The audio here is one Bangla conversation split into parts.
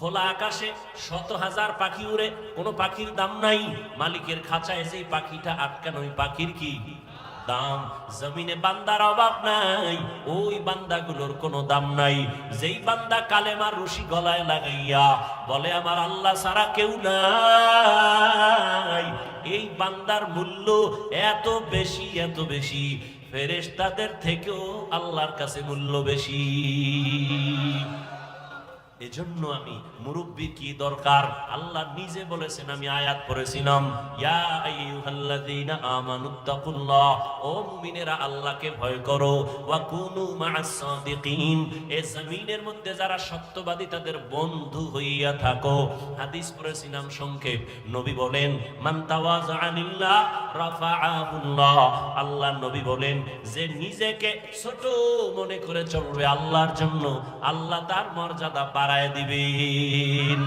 খোলা আকাশে শত হাজার পাখি উড়ে, কোনো পাখির দাম নাই। মালিকের খাঁচায় যেই পাখিটা আটকানো, ওই পাখির কি দাম? জমিনে বান্দার অভাব নাই, ওই বান্দাগুলোর কোনো দাম নাই। যেই বান্দা কালেমার রশি গলায় লাগাইয়া বলে আমার আল্লাহ ছাড়া কেউ নাই, এই বান্দার মূল্য এত বেশি, এত বেশি, ফেরেশতাদের থেকেও আল্লাহর কাছে মূল্য বেশি। এজন্য আমি মুরব্বীর কি দরকার, আল্লাহ নিজে বলেছেন, আমি আয়াত পড়েছিলাম, ইয়া আইয়ুহাল্লাযীনা আমানুত্তাকুল্লাহ, ও মুমিনেরা আল্লাহকে ভয় করো, ওয়া কুনু মা'আস সাদিকিন, এই জমিনের মধ্যে যারা সত্যবাদী তাদের বন্ধু হইয়া থাকো। হাদিস পড়েছিলাম সংক্ষেপ, নবী বলেন মান তাওয়াযা লিল্লাহ রাফাআহুল্লাহ, আল্লাহ নবী বলেন যে নিজেকে ছোট মনে করে চলবে আল্লাহর জন্য, আল্লাহ তার মর্যাদা বাড়ায় দিবেন।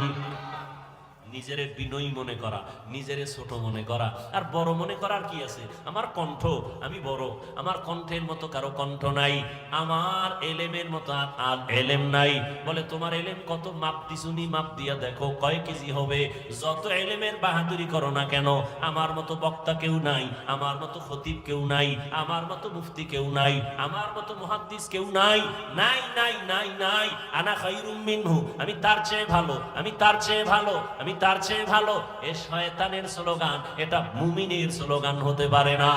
নিজেরে বিনয়ী মনে করা, নিজেরে ছোট মনে করা আর বড় মনে করার কি আছে? আমার কণ্ঠ, আমি বড়, আমার কণ্ঠের মতো কারো কণ্ঠ নাই, আমার এলেমের মতো আর এলেম নাই। বলে তোমার এলেম কত? মাপ দিছুনি, মাপ দিয়া দেখো কয় কেজি হবে। যত এলেমের বাহাদুরি করো না কেন, আমার মতো বক্তা কেউ নাই, আমার মতো খতিব কেউ নাই, আমার মতো মুফতি কেউ নাই, আমার মতো মুহাদ্দিস কেউ নাই, নাই নাই নাই নাই। আনা খায়রুম মিনহু, আমি তার চেয়ে ভালো, আমি তার চেয়ে ভালো, আমি তার চেয়ে ভালো। এ শয়তানের স্লোগান, এটা মুমিনের স্লোগান হতে পারে না।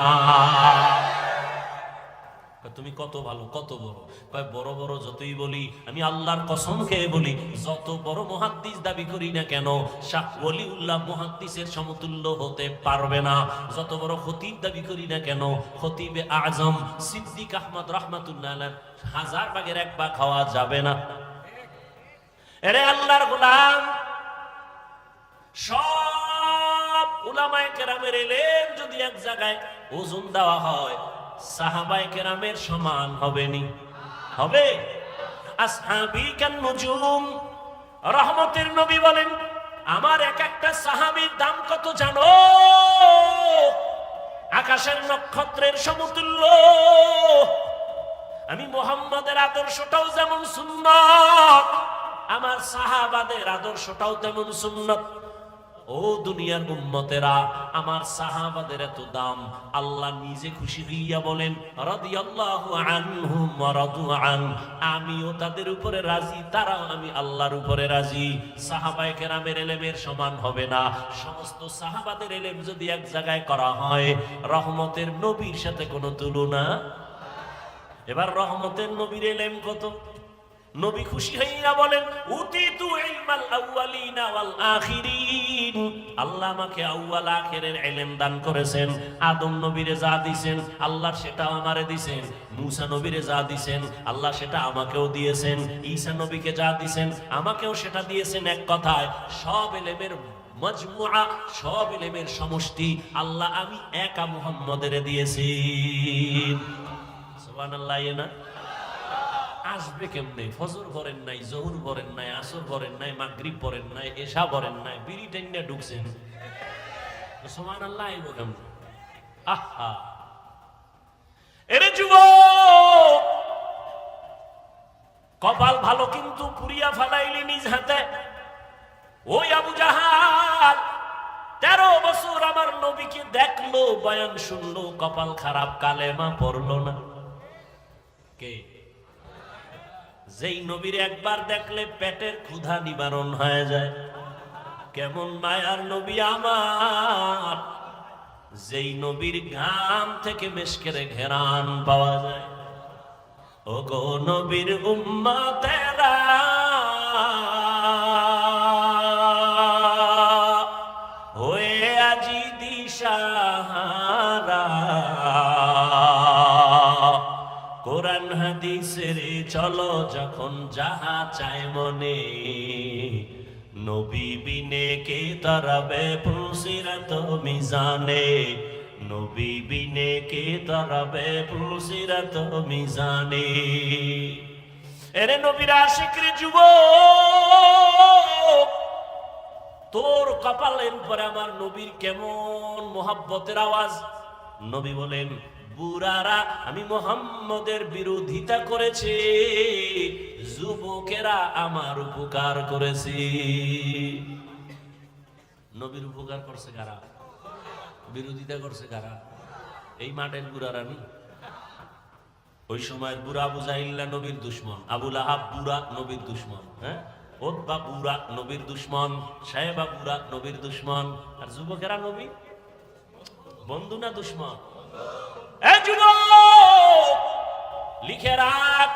তুমি কত ভালো, কত বড়? কয় বড় বড় যতই বলি, আমি আল্লাহর কসম খেয়ে বলি, যত বড় মুহাদ্দিস দাবি করি না কেন, শাহ ওলিউল্লাহ মুহাদ্দিসের সমতুল্য হতে পারবে না। যত বড় খতিব দাবি করি না কেন, খতিবে আজম সিদ্দিক আহমদ রাহমাতুল্লাহ আলাইহি 1000 ভাগের 1 ভাগ খাওয়া যাবে না। এরে আল্লাহর গোলাম, সব উলামায়ে কেরামের ইলম যদি এক জায়গায় ওজন দেওয়া হয়, সাহাবায়ে কেরামের সমান হবে নি? হবে? আসহাবী কান নুজুম, রহমতের নবী বলেন আমার এক একটা সাহাবীর দাম কত জানো? আকাশের নক্ষত্রের সমতুল্য। আমি মুহাম্মাদের আদর্শটাও যেমন সুন্নাত, আমার সাহাবাদের আদর্শটাও তেমন সুন্নাত। ও দুনিয়ার উম্মতেরা, আমার সাহাবাদের এত দাম, আল্লাহ নিজে খুশি হইয়া বলেন রাদিয়াল্লাহু আনহুম ওয়া রাদু আন, আমিও তাদের উপরে রাজি, তারাও আমি আল্লাহর উপরে রাজি। সাহাবায়ে কেরামের ইলমের সমান হবে না। সমস্ত সাহাবাদের ইলম যদি এক জায়গায় করা হয়, রহমতের নবীর সাথে কোনো তুলনা। এবার রহমতের নবীর ইলম কত? নবী খুশি হইয়া বলেন উতিতু ইলমাল আউয়ালিনা ওয়াল আখিরিন, আল্লাহ আমাকে আউয়াল আখিরের ইলম দান করেছেন। আদম নবীরে যা দিবেন আল্লাহ সেটা আমারে দিবেন, মুসা নবীরে যা দিবেন আল্লাহ সেটা আমাকেও দিয়েছেন, ঈসা নবীকে যা দিবেন আমাকেও সেটা দিয়েছেন। এক কথায় সব ইলমের মজমুআ, সব ইলমের সমষ্টি আল্লাহ আমি একা মুহাম্মদের দিয়েছি। সুবহানাল্লাহ। না আসবে কেমনে? ফজর পড়েন নাই, জোহর পড়েন নাই, আসর পড়েন নাই, মাগরিব পড়েন নাই, এশা পড়েন নাই, বিড়ি টাইনা ঢুকছেন, সুবহানাল্লাহ আইবো কেমনে? আহা, এরে যুবক, কপাল ভালো কিন্তু পুরিয়া ফেলাইলি নিজ হাতে। ওই আবু জাহাল 13 বছর আমার নবীকে দেখলো, বয়ান শুনলো, কপাল খারাপ, কালেমা পড়লো না। কে? যেই নবীর একবার দেখলে পেটের ক্ষুধা নিবারণ হয়ে যায়। কেমন মায়ার নবী আমার, যেই নবীর ঘাম থেকে মেশকের ঘেরান পাওয়া যায়। ও গো নবীর উম্মতেরা, হয়ে আজি দিশাহারা, কোরআন হাদিসের চলো যখন যাহা চায় মনে, নবী বিনে কে তরাবে ফুলসিরাত মিজানে, নবী বিনে কে তরাবে ফুলসিরাত মিজানে। এরে নবীর আশিকরে যুবক, তোর কপালের উপরে আমার নবীর কেমন মোহাব্বতের আওয়াজ। নবী বলেন বুড়ারা আমি মুহাম্মদের বিরোধিতা করেছে, যুবকেরা আমার উপকার করেছে। নবীর উপকার করছে কারা? বিরোধিতা করছে কারা? এই মাঠের বুড়ারা নি। ওই সময় বুড়া আবু জাহিল্লা নবীর দুশ্মন, আবু লাহাব বুড়া নবীর দুশ্মন, হ্যাঁ, ওতবা বুড়া নবীর দুশ্মন, সাহেবা বুড়া নবীর দুশ্মন, আর যুবকেরা নবী বন্ধু না দুশ্মন? এই যুবক লিখে রাখ,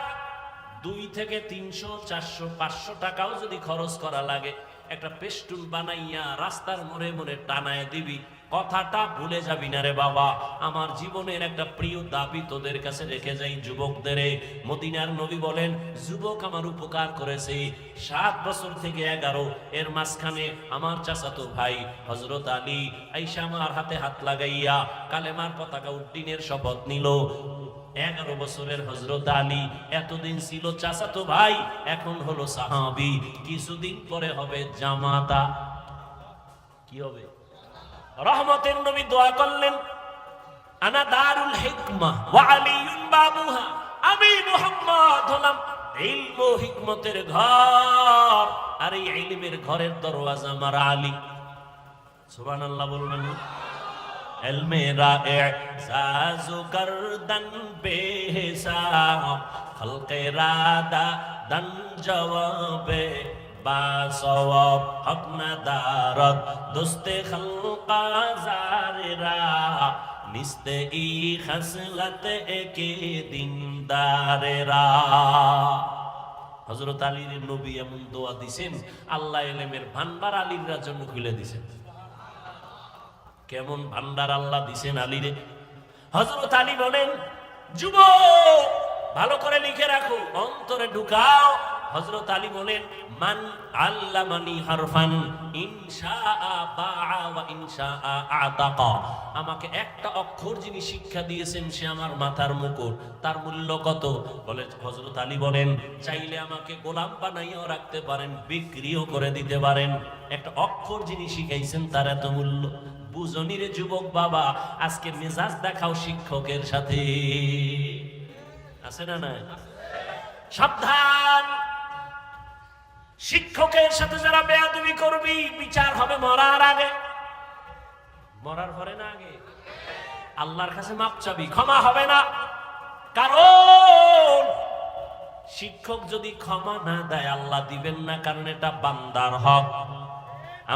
2 থেকে 300, 400, 500 টাকাও যদি খরচ করা লাগে, একটা পেস্টুল বানাইয়া রাস্তার মোড়ে মোড়ে টানায় দিবি, কথাটা ভুলে যাবি না রে বাবা। আমার জীবনের একটা প্রিয় দাবি তোদের কাছে রেখে যাই যুবকদের। মদিনার নবী বলেন, যুবক আমার উপকার করেছে 7 বছর থেকে 11, এর মাঝখানে আমার চাচাতো ভাই হযরত আলী আয়েশা আমার হাতে হাত লাগাইয়া কালেমার পতাকা উড্ডীনের শপথ নিল। 11 বছরের হযরত আলী এতদিন ছিল চাচাতো ভাই, এখন হলো সাহাবী, কিছুদিন পরে হবে জামাতা। কি হবে? রহমতের নবী দোয়া করলেন, আনা দারুল হিকমা ওয়া আলীউন বাবুহা, আমি মুহাম্মদ হলাম ইলম ও হিকমতের ঘর, আর এই ইলমের ঘরের দরওয়াজা আমার আলী। সুবহানাল্লাহ বলবেন। ইলমে রা'ইজাজু করদন বেহিসাব, খলকে রাদা দন জওয়াবে বাসওয়াব, হক নাদারত দোস্তে খলকা জারেরা, নিস্তে ই খসলত একে দিনদারেরা। হযরত আলীর নবী এমন দোয়া দিছেন, আল্লাহ ইলমের ভান্ডার আলীর জন্য খুলে দিছেন। কেমন ভান্ডার আল্লাহ দিছেন আলীরে। হযরত আলী বলেন, যুবক ভালো করে লিখে রাখো, অন্তরে ঢুকাও। হযরত আলী বলেন, মান আল্লামানি হারফান ইনশাআ বাআ ওয়া ইনশাআ আতাকা, আমাকে একটা অক্ষর যিনি শিক্ষা দিয়েছেন সে আমার মাথার মুকুট, তার মূল্য কত? বলে হযরত আলী বলেন, চাইলে আমাকে গোলাম বানাইয়াও রাখতে পারেন, বিক্রিও করে দিতে পারেন, একটা অক্ষর যিনি শিখাইছেন তার এত মূল্য। বুঝনির যুবক বাবা, আজকে মেজাজ দেখাও শিক্ষকের সাথে, আছে না নাই? সাবধান, শিক্ষকের সাথে যারা বেয়াদবি করবি, বিচার হবে মরার আগে, মরার পরে না আগে। আল্লাহর কাছে মাপ চাবি, ক্ষমা হবে না। কারণ শিক্ষক যদি ক্ষমা না দেয় আল্লাহ দিবেন না, কারণ এটা বান্দার হক।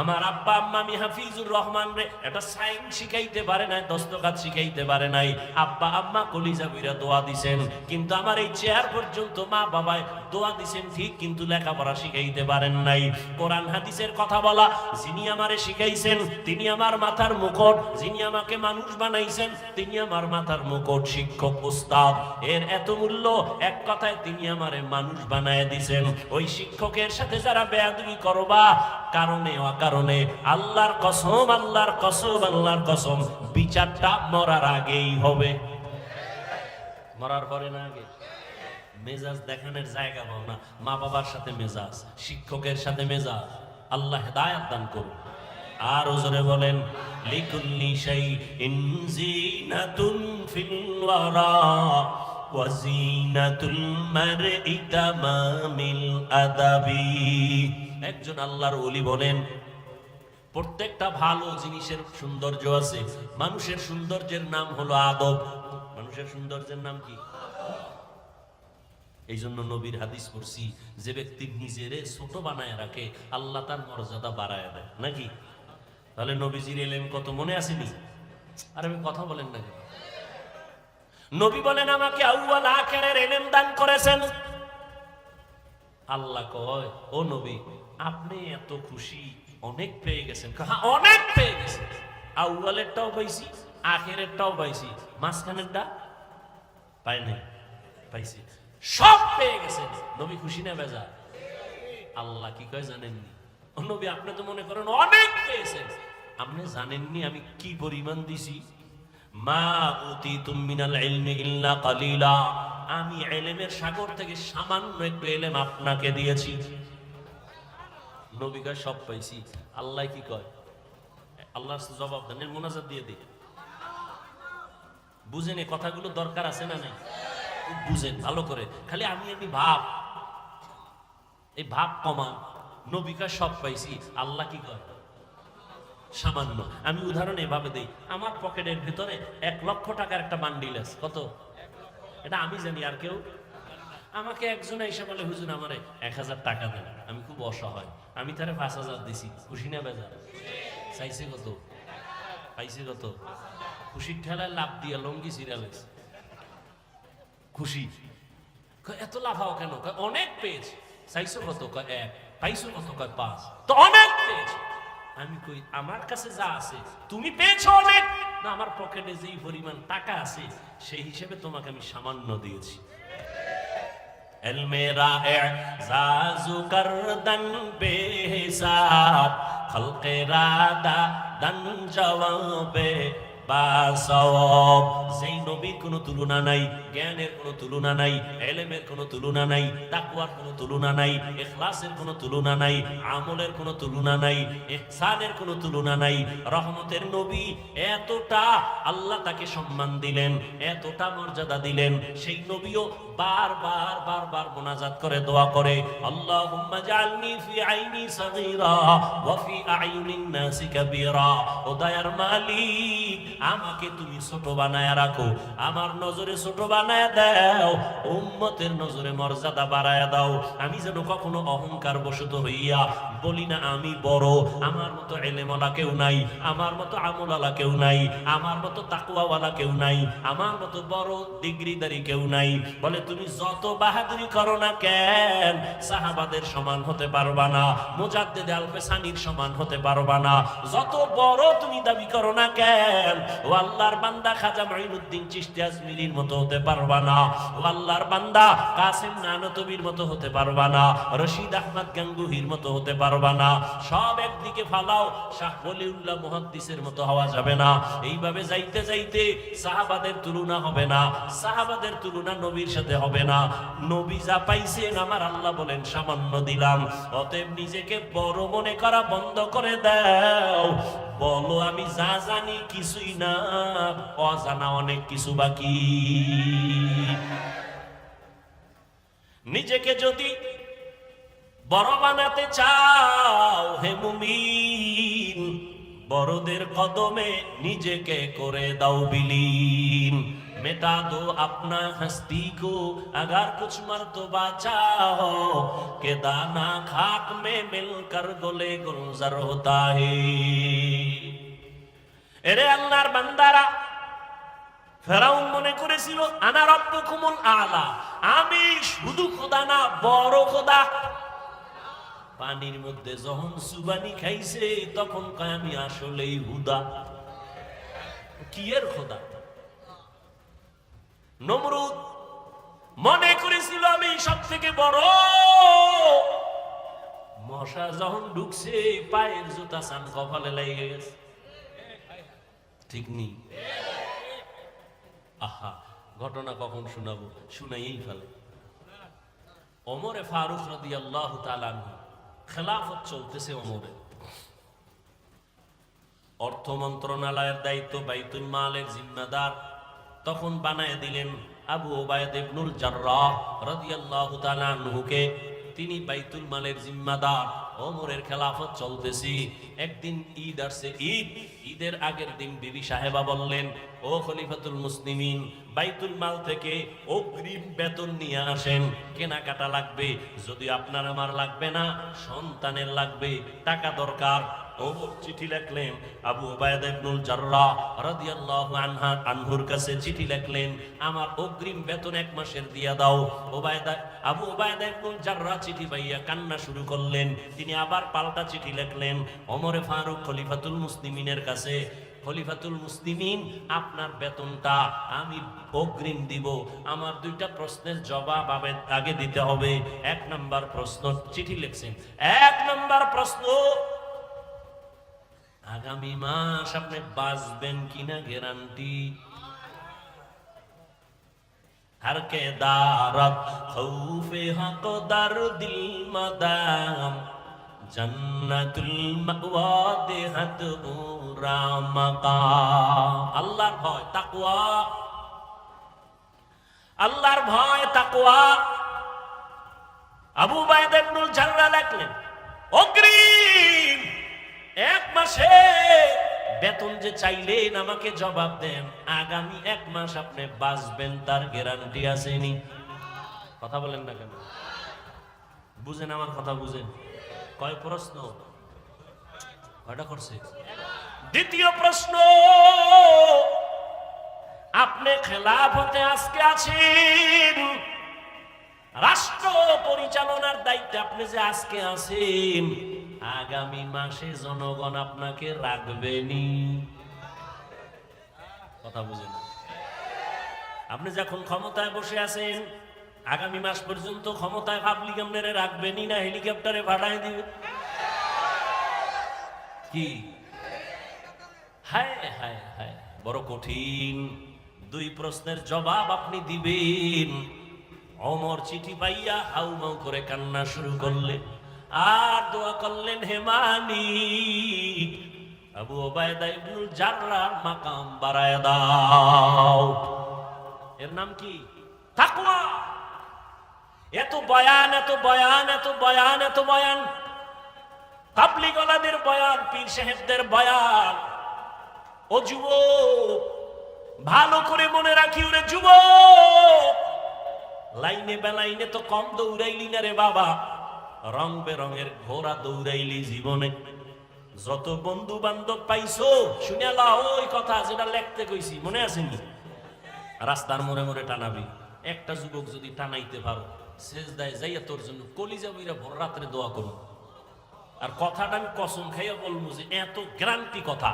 আমার আব্বা আম্মা আমি হাফিজুর রহমান রে এটা সাইন শিখাইতে পারে নাই, দস্তখত শিখাইতে পারে নাই, আব্বা আম্মা কলিজা বিরা দোয়া দিছেন, কিন্তু আমার এই চেয়ার পর্যন্ত মা বাবায় দোয়া দিছেন ঠিক, কিন্তু লেখাপড়া শিখাইতে পারেন নাই। কোরআন হাদিসের কথা বলা যিনি আমারে শিখাইছেন তিনি আমার মাথার মুকুট, যিনি আমাকে মানুষ বানাইছেন তিনি আমার মাথার মুকুট, শিক্ষক উস্তাদ, এর এত মূল্য। এক কথায় তিনি আমারে মানুষ বানায় দিছেন। ওই শিক্ষকের সাথে যারা বেয়াদবি করবা, কারণে অকারণে আল্লাহর কসম, আল্লাহর কসম, আল্লাহর কসম, বিচারটা মরার আগেই হবে, মরার পরে না আগে। মেজাজ দেখানোর জায়গা পাও না, মা বাবার সাথে মেজাজ, শিক্ষকের সাথে মেজাজ, আল্লাহ হেদায়েত দান করুন। আর ওজরে বলেন, লিকুল্লি শাইইন জিনাতুন ফিল ওয়ারা ওয়া জিনাতুল মারই তামামিল আদাবি। একজন আল্লাহর ওলি বলেন, প্রত্যেকটা ভালো জিনিসের সৌন্দর্য আছে, মানুষের সৌন্দর্যের নাম হলো আদব। মানুষের সৌন্দর্যের নাম কি? এই জন্য নবীর হাদিস পড়ছি, যে ব্যক্তি নিজেরে ছোট বানায় রাখে আল্লাহ তার মর্যাদা বাড়ায় দেয়, নাকি? তাহলে নবীজির ইলম কত মনে আসেনি? আর আমি কথা বলেন না কেন? নবী বলেন, আমাকে আউয়াল আখিরের ইলম দান করেছেন। আল্লাহ কয়, ও নবী আপনি এত খুশি, অনেক পেয়ে গেছেন। হ্যাঁ, অনেক পেয়ে গেছেন, আউয়ালেরটাও পাইছি, আখিরেরটাও পাইছি, মাঝখানেরটা পাই নাই, পাইছি, সব পেয়ে গেছেন। নবী খুশি না বেজা? আল্লাহ কি কয় জানেননি? ও নবী আপনি তো মনে করেন অনেক পেয়েছেন, আপনি জানেননি আমি কি পরিমাণ দিছি? মা উতিতুম মিনাল ইলমি ইল্লা কালিলা, আমি ইলমের সাগর থেকে সামান্য একটু ইলম আপনাকে দিয়েছি। নবী কয় সব পাইছি। আল্লাহ কি কয়? আল্লাহর জবাব দেন, মুনাজাত দিয়ে দিই, বুঝেন এই কথাগুলো দরকার আছে না নাই? খুব বুঝেন ভালো করে। খালি আমি ভাব, এই ভাব কমান। নবিকা সব পাইছি, আল্লাহ কি কয় সামান্য। আমি উদাহরণ এভাবে দেই, আমার পকেটের ভিতরে 1,00,000 টাকার একটা বান্ডিল আছে। কত? এটা আমি জানি, আর কেউ? আমাকে একজন এসে বলে, হুজুর আমারে 1,000 টাকা দেন, আমি খুব অসহায়। আমি তারে 5,000 দিছি। খুশি না বেজার? চাইছে কত? পাইছে কত? খুশির ঠেলায় লাভ দিয়া লঙ্গি সিরিয়াল খুশি। এত লাফাও কেন? অনেক পেয়েছে। চাইছো কত? 1। পাইছো কত? 5। তো অনেক পেয়েছে। আমি কই, আমার কাছে যা আছে তুমি পেয়েছো অনেক না, আমার পকেটে যেই পরিমাণ টাকা আছে সেই হিসেবে তোমাকে আমি সামান্য দিয়েছি। ইলমে রা'জাজু করদন বেহিসাব, খলকে রাদা দন জওয়াবে বাসওয়াব। যেই নবীর কোনো তুলনা নাই, জ্ঞানের কোনো তুলনা নাই, ইলমের কোনো তুলনা নাই, তাকওয়ার কোনো তুলনা নাই, ইখলাসের কোনো তুলনা নাই, আমলের কোনো তুলনা নাই, ইহসানের কোনো তুলনা নাই। রহমতের নবী, এতটা আল্লাহ তাকে সম্মান দিলেন, এতটা মর্যাদা দিলেন। সেই নবীও বারবার বারবার মুনাজাত করে দোয়া করে, আল্লাহুম্মা জাআলনি ফি আইনি সাগীরা ওয়া ফি আইনিন নাসি কাবীরা। ও দয়ার মালিক, আমাকে তুমি ছোট বানায়া রাখো, আমার নজরে ছোট বানায়া দাও, উম্মতের নজরে মর্যাদা বাড়ায়া দাও। আমি যেন কখনো অহংকার বশত হইয়া বলি না আমি বড়, আমার মতো ইলমওয়ালা কেউ নাই, আমার মতো আমলওয়ালা কেউ নাই, আমার মতো তাকওয়াওয়ালা কেউ নাই, আমার মতো বড় ডিগ্রিদারি কেউ নাই। বলে তুমি যত বাহাদুরি করো না কেন, সাহাবাদের সমান হতে পারবা না, মুজাদ্দিদ আল-ফিসানির সমান হতে পারবা না। যত বড় তুমি দাবি করো না কেন, ও আল্লাহর বান্দা খাজা মাইনুদ্দিন চিশতি আজমিরির মতো হতে পারবা না, ও আল্লাহর বান্দা কাসিম নানতবির মতো হতে পারবা না, রশিদ আহমদ গাঙ্গুহির মতো হতে পারবা না। সব একদিকে ফালাও, শাহ ওলিউল্লাহ মুহাদ্দিসের মতো হওয়া যাবে না। এইভাবে যাইতে যাইতে সাহাবাদের তুলনা হবে না, সাহাবাদের তুলনা নবীর সাথে হবে না। নবী যা পাইছেন আমার আল্লাহ বলেন সামান্য দিলাম। অতএব নিজেকে বড় মনে করা বন্ধ করে দাও, বলো আমি যা জানি কিছুই না, অজানা অনেক কিছু বাকি। নিজেকে যদি বড় বানাতে চাও হে মুমিন, বড়দের কদমে নিজেকে করে দাও বিলীন। मिटा दो अपना हस्ती को अगर कुछ मर्तबा चाहो, के दाना खाक में मिलकर गोले गुलजार होता है। এরে আল্লাহর বান্দারা, ফেরাউন মনে করেছিল আনা রব্বুকুমুল আলা, আমি শুধু খোদা না বড় খোদা। পানির মধ্যে যখন সুবানি খাইছে তখন কয় আমি আসলেই হুদা। কি এর খোদা? নমরুদ মনে করেছিল আমি সব থেকে বড়। মশা যখন ঢুকছে পায়ের জুতা সান কপালে লেগে গেছে। ঠিক নেই? আহা, ঘটনা কখন শোনাবো, শুনাইই ফেলে। ওমরে ফারুক রাদিয়াল্লাহু তাআলা আনহু, খেলাফত চলতেছে ওমরের। অর্থ মন্ত্রণালয়ের দায়িত্ব, বাইতুল মালের জিম্মাদার তখন বানায় দিলেন আবু উবাইদা ইবনুল জাররাহ রাদিয়াল্লাহু তাআলা আনহুকে। তিনি বাইতুল মালের জিম্মাদার। ওমরের খেলাফত চলতেছি। একদিন ঈদ আসছে, ঈদের আগের দিন বিবি সাহেবা বললেন, ও খলিফাতুল মুসলিমিন, বাইতুল মাল থেকে অগ্রিম বেতন নিয়ে আসেন, কেনাকাটা লাগবে। যদি আপনার আমার লাগবে না, সন্তানের লাগবে, টাকা দরকার। ওমর চিঠি লিখলেন আবু উবাইদা ইবনুল জাররাহ রাদিয়াল্লাহু আনহুর কাছে। চিঠি লিখলেন, আমার অগ্রিম বেতন 1 মাসের দিয়া দাও। আবু উবাইদা ইবনুল জাররাহ চিঠি পাইয়া কান্না শুরু করলেন। তিনি আবার পাল্টা চিঠি লিখলেন ওমরে ফারুক খলিফাতুল মুসলিমিনের কাছে, খলিফাতুল মুসলিমিন, আপনার বেতনটা আমি অগ্রিম দিব। আমার 2টা প্রশ্নের জবাব আগে দিতে হবে। 1 নাম্বার প্রশ্ন, চিঠি লিখছেন, 1 নাম্বার প্রশ্ন, আগামী মাস আপনি বাঁচবেন কিনা গ্যারান্টি? हर के दारत खौफे हक दर दिल मदाम जन्नतुल मावा देहत उरा मकाम। আল্লাহর ভয়, তাকওয়া, আল্লাহর ভয় তাকওয়া। আবু উবাইদা ইবনুল জাররাহ লিখলেন, অগ্রিম 1 মাসে বেতন যে চাইলেন আমাকে জবাব দেন, আগামী 1 মাস আপনি বাঁচবেন তার গ্যারান্টি আসেনি। কথা বলেন না কেন? বুঝেন আমার কথা, বুঝেন? কয় প্রশ্ন? কয়টা করছে? দ্বিতীয় প্রশ্ন, আপনি খেলাফতে আজকে আছেন, রাষ্ট্র পরিচালনার দায়িত্বে আপনি যে আজকে আছেন, আগামী মাসে জনগণ আপনাকে রাখবেনি। কথা বুঝেন? আপনি যখন ক্ষমতায় বসে আছেন, আগামী মাস পর্যন্ত ক্ষমতায় পাবলিক আপনারে রাখবেনি না হেলিকপ্টারে ভাড়ায় দিবে? কি হায় হায় হায়, বড় কঠিন। 2 প্রশ্নের জবাব আপনি দিবেন। ওমর চিঠি পাইয়া হাউমাউ করে কান্না শুরু করলেন আর দোয়া করলেন, হে মালিক, আবু উবাইদা ইবনুল জাররাহ মাকাম বাড়ায় দাও। এর নাম কি? তাকওয়া। এত বয়ান, এত বয়ান, এত বয়ান, এত বয়ান, তাবলীগ ওয়ালাদের বয়ান, পীর সাহেবদের বয়ান। ও যুবক, ভালো করে মনে রাখি, ওরে যুবক, লাইনে বেলাইনে তো কম দৌড়াইলি না রে বাবা, রং বেরঙের ঘোড়া দৌড়াইলি জীবনে। যত বন্ধু বান্ধব পাইছো শুনে লাও, ওই কথা যেটা লিখতে কইছি মনে আছে নি? রাস্তার মোড়ে মোড়ে টানাবি। একটা যুবক যদি টানাইতে পারো, সেজদায় যাইয়া তোর জন্য কলিজা বইরা ভোর রাত্রে দোয়া করুন। আর কথাটা আমি কসম খাইয়া বলবো যে এত গ্যারান্টি কথা,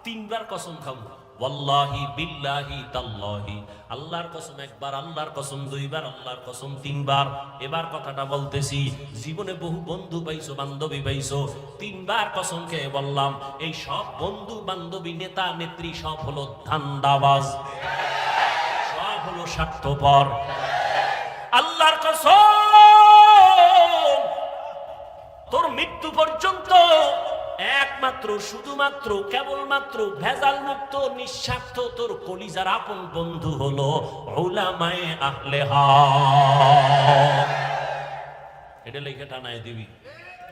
3 বার কসম খাবো, ওয়াল্লাহি বিল্লাহি তাল্লাহি। আল্লাহর কসম 1 বার, আল্লাহর কসম 2 বার, আল্লাহর কসম 3 বার। এবার কথাটা বলতেছি, জীবনে বহু বন্ধু পাইছো, বান্ধবী পাইছো, 3 বার কসম খেয়ে বললাম, এই সব বন্ধু বান্ধবী, নেতা নেত্রী সব হলো ধান্দাবাজ, সব হলো স্বার্থপর। আল্লাহর কসম, তোর মৃত্যু পর্যন্ত একমাত্র, শুধুমাত্র, কেবলমাত্র ভেজাল মুক্ত, নিঃস্বার্থ তোর কলিজার আপন বন্ধু হলো উলামায়ে আহলে হক। এটা লিখে টানায় দিবি।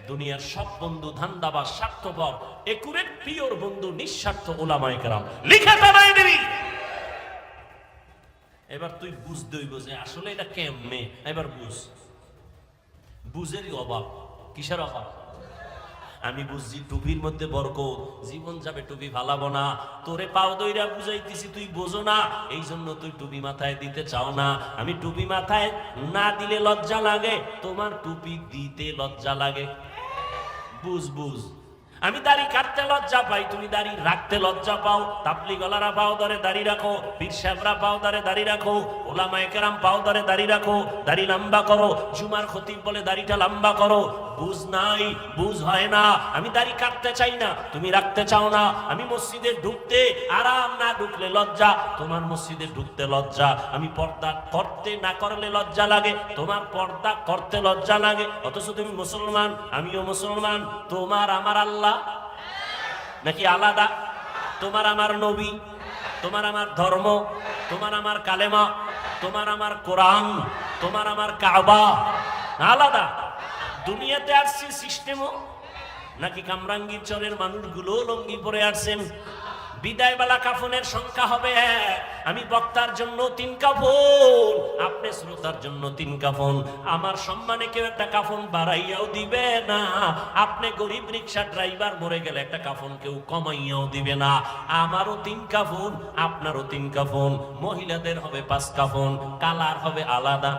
দুনিয়ার সব বন্ধু ধান্দাবাজ, স্বার্থপর, একুরেট পিওর বন্ধু নিঃস্বার্থ উলামায়ে কেরাম, লিখে টানায় দিবি। এবার তুই বুঝতে হইব যে আসলে এটা কেমনে। এবার বুঝেরই অভাব। কিসের অভাব? আমি বুঝছি টুপির মধ্যে বরকত, জীবন যাবে টুপি ফালাবো না। তোরে পাও দইরা বুঝাইতেছি, তুই বোঝো না, এই জন্য তুই টুপি মাথায় দিতে চাও না। আমি টুপি মাথায় না দিলে লজ্জা লাগে, তোমার টুপি দিতে লজ্জা লাগে। বুঝ। আমি দাড়ি কাটতে লজ্জা পাই, তুমি দাড়ি রাখতে লজ্জা পাও। তাবলীগ ওয়ালারা পাও ধরে দাড়ি রাখো, পীর সাহেবরা পাও ধরে দাড়ি রাখো, উলামায়ে কেরাম পাও ধরে দাড়ি রাখো, দাড়ি লম্বা করো। জুমার খতিব বলে দাড়িটা লম্বা করো। বুঝ নাই, বুঝ হয় না। আমি দাড়ি কাটতে চাই না, তুমি রাখতে চাও না। আমি মসজিদে ঢুকতে আরাম, না ঢুকলে লজ্জা, তোমার মসজিদে ঢুকতে লজ্জা। আমি পর্দা করতে না করলে লজ্জা লাগে, তোমার পর্দা করতে লজ্জা লাগে। অথচ তুমি মুসলমান, আমিও মুসলমান। তোমার আমার আল্লাহ নাকি আলাদা? তোমার আমার নবী, তোমার আমার ধর্ম, তোমার আমার কালেমা, তোমার আমার কোরআন, তোমার আমার কাবা আলাদা। দুনিয়াতে আসছে সিস্টেমও নাকি কামরাঙ্গীর চরের মানুষগুলো লঙ্গি পরে আসছেন। বিদায় বেলা কাফনের সংখ্যা হবে 1। আমি বক্তার জন্য 3 কাফন, আপনি শ্রোতার জন্য 3 কাফন। আমার সম্মানে কেউ একটা কাফন বাড়াইয়াও দিবে না। আপনি গরিব রিক্সা ড্রাইভার মরে গেলে একটা কাফন কেউ কমাইয়াও দিবে না। আমারও 3 কাফন, আপনারও 3 কাফন। মহিলাদের হবে 5 কাফন, কালার হবে আলাদা।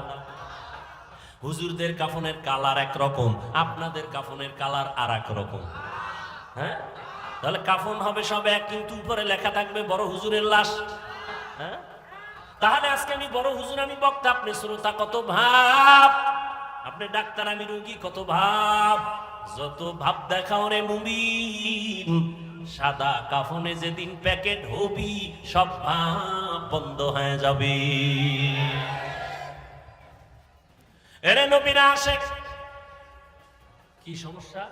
হুজুরদের কাফনের কালার একরকম, আপনাদের কাফনের কালার আর এক রকম। হ্যাঁ, তাহলে কাফন হবে সব এক, কিন্তু উপরে লেখা থাকবে বড় হুজুরের লাশ। হ্যাঁ, তাহলে আজকে আমি বড় হুজুর, আমি বক্তা, আপনি শ্রোতা, কত ভাব। আপনি ডাক্তার, আমি রোগী, কত ভাব। যত ভাব দেখাও রে মুমিন, সাদা কাফনে যেদিন প্যাকেট হবি সব ভাব বন্ধ হয়ে যাবে। এরে নবীরা আশেক, কি সমস্যা?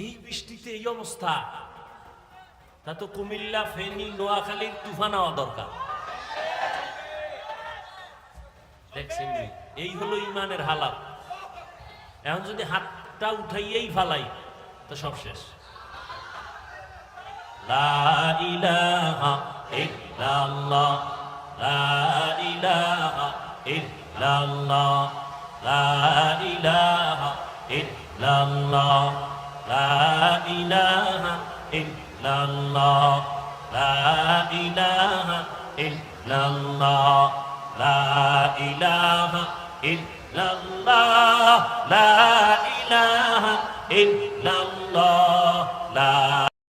এই বৃষ্টিতে এই অবস্থা, তা তো কুমিল্লা, ফেনী, নোয়াখালীর তুফান হওয়া দরকার। দেখছেন নি? এই হলো ইমানের হালাত। এখন যদি হাতটা উঠাইয়েই ফালাই তো সব শেষ। লা ইলাহা ইল্লাল্লাহ, লা ইলাহা ইল্লাল্লাহ, লা ইলাহা ইল্লাল্লাহ, লা ইলাহা ইল্লাল্লাহ, লা ইলাহা ইল্লাল্লাহ, লা ইলাহা ইল্লাল্লাহ, লা ইলাহা ইল্লাল্লাহ।